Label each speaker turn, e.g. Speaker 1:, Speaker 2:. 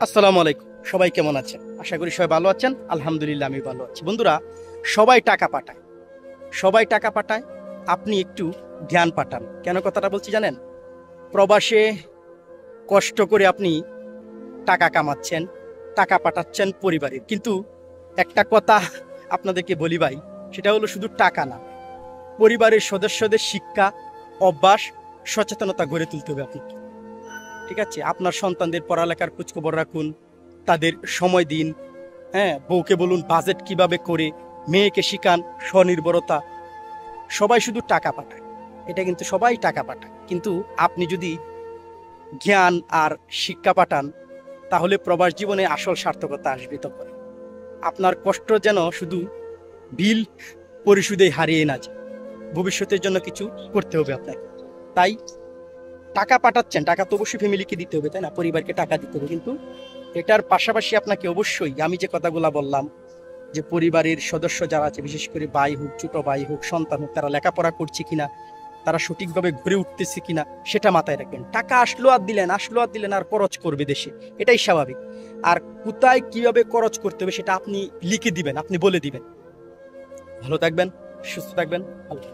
Speaker 1: আসসালামু আলাইকুম। সবাই কেমন আছেন? আশা করি সবাই ভালো আছেন। আলহামদুলিল্লাহ আমি ভালো আছি। বন্ধুরা, সবাই টাকা পাঠায়, সবাই টাকা পাঠায়, আপনি একটু জ্ঞান পাঠান। কেন কথাটা বলছি জানেন? প্রবাসে কষ্ট করে আপনি টাকা কামাচ্ছেন, টাকা পাঠাচ্ছেন পরিবারে, কিন্তু একটা কথা আপনাদেরকে বলি ভাই, সেটা হলো শুধু টাকা না, পরিবারের সদস্যদের শিক্ষা, অভ্যাস, সচেতনতা গড়ে তুলতে হবে আপনি। ঠিক আছে? আপনার সন্তানদের পড়ালেখার খোঁজখবর রাখুন, তাদের সময় দিন। হ্যাঁ, বউকে বলুন বাজেট কিভাবে করে, মেয়েকে শিখান স্বনির্ভরতা। সবাই শুধু টাকা পাঠায়, এটা কিন্তু সবাই টাকা পাঠায়, কিন্তু আপনি যদি জ্ঞান আর শিক্ষা পাঠান, তাহলে প্রবাস জীবনে আসল সার্থকতা আসবে। তখন আপনার কষ্ট যেন শুধু বিল পরিশোধে হারিয়ে না যায়, ভবিষ্যতের জন্য কিছু করতে হবে আপনাকে। তাই টাকা পাঠাচ্ছেন, টাকা তো অবশ্যই ফ্যামিলিকে দিতে হবে, তাই না? পরিবারকে টাকা দিতে হবে, কিন্তু এটার পাশাপাশি আপনাকে অবশ্যই আমি যে কথাগুলো বললাম, যে পরিবারের সদস্য যারা আছে, বিশেষ করে ভাই হোক, ছোট ভাই হোক, সন্তান হোক, তারা লেখাপড়া করছে কিনা, তারা সঠিকভাবে ঘুরে উঠতেছে কিনা, সেটা মাথায় রাখবেন। টাকা আসলো আর দিলেন, আসলো আর দিলেন, আর খরচ করবে দেশে, এটাই স্বাভাবিক। আর কোথায় কিভাবে খরচ করতে হবে সেটা আপনি লিখে দিবেন, আপনি বলে দিবেন। ভালো থাকবেন, সুস্থ থাকবেন। আল্লাহ।